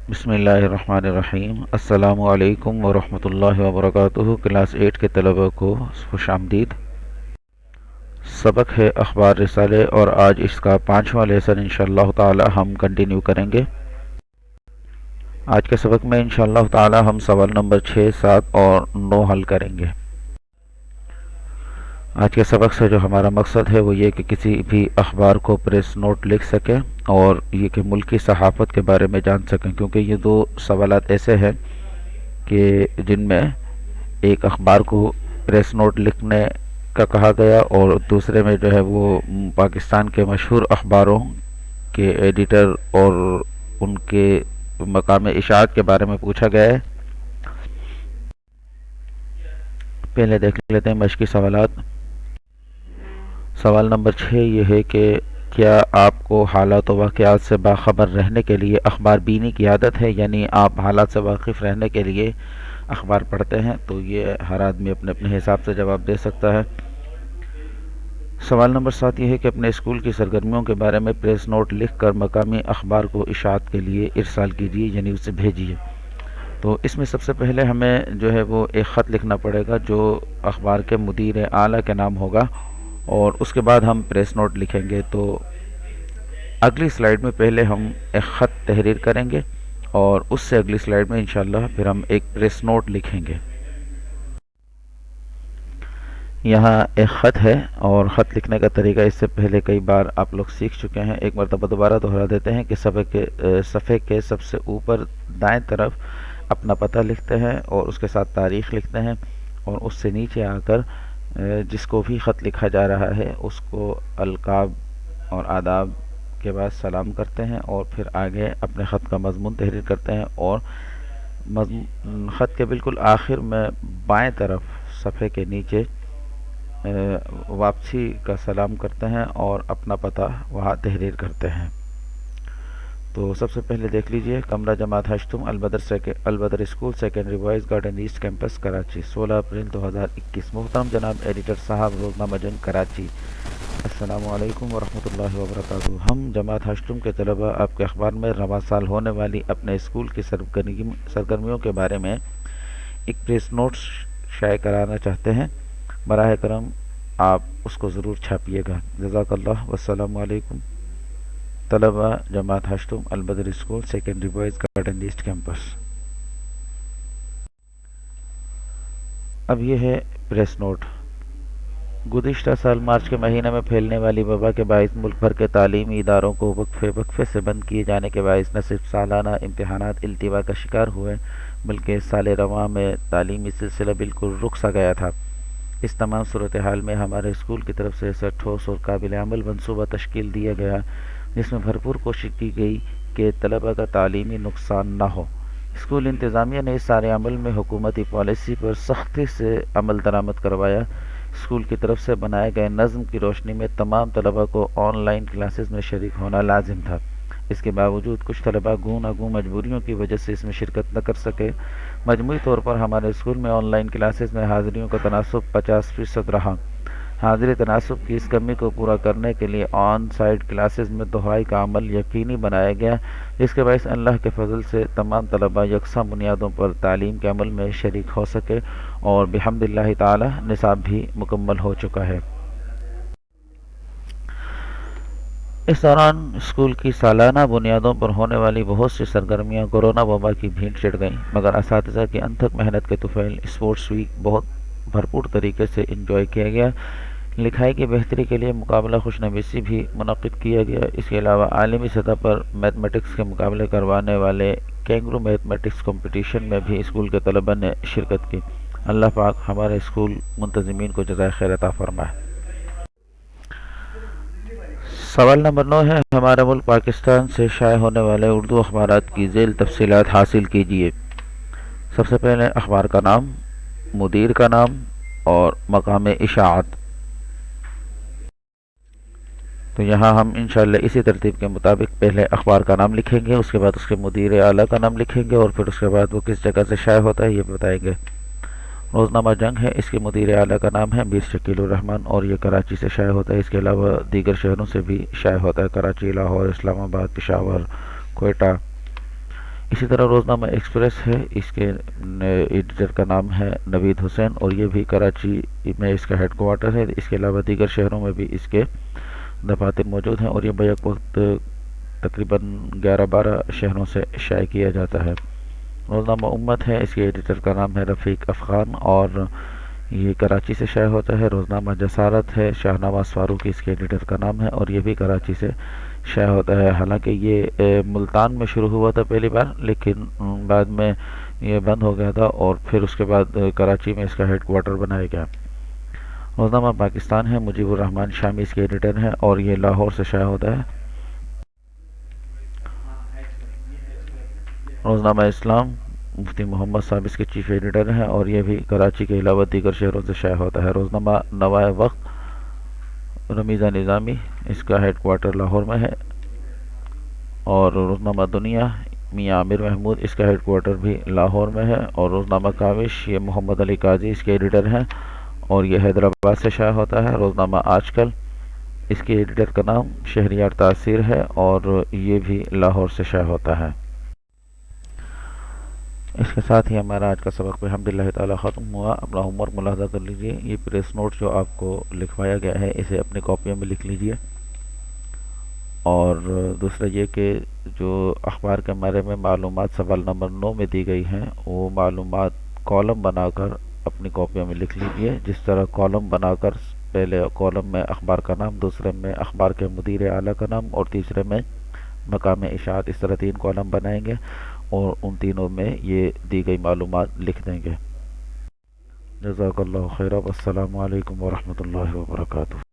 بسم اللہ الرحمن الرحیم۔ السلام علیکم ورحمۃ اللہ وبرکاتہ۔ کلاس 8 کے طلبہ کو خوش آمدید۔ سبق ہے اخبار رسالے اور آج اس کا 5واں لیسن انشاءاللہ تعالی ہم کنٹینیو کریں گے۔ آج کے سبق میں انشاءاللہ تعالی ہم سوال نمبر 6، 7 اور 9 حل کریں گے۔ آج کے سبق سے جو ہمارا مقصد ہے وہ یہ کہ کسی بھی اخبار کو پریس نوٹ لکھ سکیں اور یہ کہ ملکی صحافت کے بارے میں جان سکیں، کیونکہ یہ دو سوالات ایسے ہیں کہ جن میں ایک اخبار کو پریس نوٹ لکھنے کا کہا گیا اور دوسرے میں جو ہے وہ پاکستان کے مشہور اخباروں کے ایڈیٹر اور ان کے مقام اشاعت کے بارے میں پوچھا گیا ہے۔ پہلے دیکھ لیتے ہیں مشقی سوالات۔ سوال نمبر 6 یہ ہے کہ کیا آپ کو حالات و واقعات سے باخبر رہنے کے لیے اخبار بینی کی عادت ہے، یعنی آپ حالات سے واقف رہنے کے لیے اخبار پڑھتے ہیں؟ تو یہ ہر آدمی اپنے اپنے حساب سے جواب دے سکتا ہے۔ سوال نمبر 7 یہ ہے کہ اپنے اسکول کی سرگرمیوں کے بارے میں پریس نوٹ لکھ کر مقامی اخبار کو اشاعت کے لیے ارسال کیجیے، یعنی اسے بھیجیے۔ تو اس میں سب سے پہلے ہمیں جو ہے وہ ایک خط لکھنا پڑے گا جو اخبار کے مدیر اعلیٰ کے نام ہوگا، اور اس کے بعد ہم پریس نوٹ لکھیں گے۔ تو اگلی سلائیڈ میں پہلے ہم ایک خط تحریر کریں گے اور اس سے اگلی سلائیڈ میں انشاءاللہ پھر ہم ایک پریس نوٹ لکھیں گے۔ یہاں ایک خط ہے اور خط لکھنے کا طریقہ اس سے پہلے کئی بار آپ لوگ سیکھ چکے ہیں، ایک مرتبہ دوبارہ دہرا دیتے ہیں کہ صفحے کے سب سے اوپر دائیں طرف اپنا پتہ لکھتے ہیں اور اس کے ساتھ تاریخ لکھتے ہیں، اور اس سے نیچے آ کر جس کو بھی خط لکھا جا رہا ہے اس کو القاب اور آداب کے بعد سلام کرتے ہیں، اور پھر آگے اپنے خط کا مضمون تحریر کرتے ہیں، اور خط کے بالکل آخر میں بائیں طرف صفحے کے نیچے واپسی کا سلام کرتے ہیں اور اپنا پتہ وہاں تحریر کرتے ہیں۔ تو سب سے پہلے دیکھ لیجئے، کمرہ جماعت ہشتم، Al-Badr school secondary boys garden east campus Karachi, 16 April 2021۔ محترم جناب ایڈیٹر صاحب، روزنامہ جنگ کراچی، السلام علیکم ورحمۃ اللہ وبرکاتہ۔ ہم جماعت ہشتم کے طلبہ آپ کے اخبار میں رواں سال ہونے والی اپنے اسکول کی سرگرمیوں کے بارے میں ایک پریس نوٹ شائع کرانا چاہتے ہیں۔ براہ کرم آپ اس کو ضرور چھاپیے گا، جزاک اللہ، والسلام علیکم۔ طلبہ جماعت ہشتم، Al-Badr school secondary boys garden east campus. اب یہ ہے پریس نوٹ۔ گزشتہ سال مارچ کے مہینے میں پھیلنے والی وبا کے باعث ملک بھر کے تعلیمی اداروں کو وقفے سے بند کیے جانے کے باعث نہ صرف سالانہ امتحانات التوا کا شکار ہوئے بلکہ سال رواں میں تعلیمی سلسلہ بالکل رک سا گیا تھا۔ اس تمام صورتحال میں ہمارے اسکول کی طرف سے ایسا ٹھوس اور قابل عمل منصوبہ تشکیل دیا گیا جس میں بھرپور کوشش کی گئی کہ طلبہ کا تعلیمی نقصان نہ ہو۔ اسکول انتظامیہ نے اس سارے عمل میں حکومتی پالیسی پر سختی سے عمل درآمد کروایا۔ اسکول کی طرف سے بنائے گئے نظم کی روشنی میں تمام طلبہ کو آن لائن کلاسز میں شریک ہونا لازم تھا۔ اس کے باوجود کچھ طلبہ گوں نہ گوں مجبوریوں کی وجہ سے اس میں شرکت نہ کر سکے۔ مجموعی طور پر ہمارے اسکول میں آن لائن کلاسز میں حاضریوں کا تناسب 50% رہا۔ حاضری تناسب کی اس کمی کو پورا کرنے کے لیے آن سائٹ کلاسز میں دہائی کا عمل یقینی بنایا گیا، جس کے باعث اللہ کے فضل سے تمام طلبہ یکساں بنیادوں پر تعلیم کے عمل میں شریک ہو سکے، اور بحمد اللہ تعالی نصاب بھی مکمل ہو چکا ہے۔ اس دوران اسکول کی سالانہ بنیادوں پر ہونے والی بہت سی سرگرمیاں کورونا وبا کی بھینٹ چڑھ گئیں، مگر اساتذہ کی انتھک محنت کے طفیل اسپورٹس ویک بہت بھرپور طریقے سے انجوائے کیا گیا۔ لکھائی کی بہتری کے لیے مقابلہ خوش نویسی بھی منعقد کیا گیا۔ اس کے علاوہ عالمی سطح پر میتھمیٹکس کے مقابلے کروانے والے کینگرو میتھمیٹکس کمپٹیشن میں بھی اسکول کے طلبہ نے شرکت کی۔ اللہ پاک ہمارے اسکول منتظمین کو جزائے خیر عطا فرمائے۔ سوال نمبر 9 ہے، ہمارے ملک پاکستان سے شائع ہونے والے اردو اخبارات کی ذیل تفصیلات حاصل کیجیے۔ سب سے پہلے اخبار کا نام، مدیر کا نام اور مقام اشاعت۔ تو یہاں ہم انشاءاللہ اسی ترتیب کے مطابق پہلے اخبار کا نام لکھیں گے، اس کے بعد اس کے مدیر اعلیٰ کا نام لکھیں گے، اور پھر اس کے بعد وہ کس جگہ سے شائع ہوتا ہے یہ بتائیں گے۔ روزنامہ جنگ ہے، اس کے مدیر اعلیٰ کا نام ہے میر شکیل الرحمن، اور یہ کراچی سے شائع ہوتا ہے۔ اس کے علاوہ دیگر شہروں سے بھی شائع ہوتا ہے، کراچی، لاہور، اسلام آباد، پشاور، کوئٹہ۔ اسی طرح روزنامہ ایکسپریس ہے، اس کے ایڈیٹر کا نام ہے نوید حسین، اور یہ بھی کراچی میں اس کا ہیڈ کوارٹر ہے۔ اس کے علاوہ دیگر شہروں میں بھی اس کے دفاتر موجود ہیں، اور یہ بیک وقت تقریباً 11-12 شہروں سے شائع کیا جاتا ہے۔ روزنامہ امت ہے، اس کے ایڈیٹر کا نام ہے رفیق افغان، اور یہ کراچی سے شائع ہوتا ہے۔ روزنامہ جسارت ہے، شاہ نواز فاروقی اس کے ایڈیٹر کا نام ہے، اور یہ بھی کراچی سے شائع ہوتا ہے۔ حالانکہ یہ ملتان میں شروع ہوا تھا پہلی بار، لیکن بعد میں یہ بند ہو گیا تھا، اور پھر اس کے بعد کراچی میں اس کا ہیڈ کوارٹر بنایا گیا۔ روزنامہ پاکستان ہے، مجیب الرحمان شامی اس کے ایڈیٹر ہیں، اور یہ لاہور سے شائع ہوتا ہے۔ روزنامہ اسلام، مفتی محمد صاحب اس کے چیف ایڈیٹر ہیں، اور یہ بھی کراچی کے علاوہ دیگر شہروں سے شائع ہوتا ہے۔ روزنامہ نوائے وقت، رمیزہ نظامی اس کا ہیڈ کوارٹر لاہور میں ہے، اور روزنامہ دنیا، میاں عامر محمود اس کا ہیڈ کوارٹر بھی لاہور میں ہے، اور روزنامہ کاوش، یہ محمد علی قاضی اس کے ایڈیٹر ہیں، اور یہ حیدرآباد سے شائع ہوتا ہے۔ روزنامہ آج کل، اس کے ایڈیٹر کا نام شہریار تاثیر ہے، اور یہ بھی لاہور سے شائع ہوتا ہے۔ اس کے ساتھ ہی ہمارا آج کا سبق بحمداللہ تعالی ختم ہوا۔ اپنا ہوم ورک ملاحظہ کر لیجئے، یہ پریس نوٹ جو آپ کو لکھوایا گیا ہے اسے اپنی کاپیوں میں لکھ لیجئے، اور دوسرا یہ کہ جو اخبار کے بارے میں معلومات سوال نمبر 9 میں دی گئی ہیں، وہ معلومات کالم بنا کر اپنی کاپیوں میں لکھ لیجئے۔ جس طرح کالم بنا کر پہلے کالم میں اخبار کا نام، دوسرے میں اخبار کے مدیر اعلیٰ کا نام، اور تیسرے میں مقام اشاعت، اس طرح 3 کالم بنائیں گے، اور ان تینوں میں یہ دی گئی معلومات لکھ دیں گے۔ جزاک اللہ خیرہ، والسلام علیکم ورحمۃ اللہ وبرکاتہ۔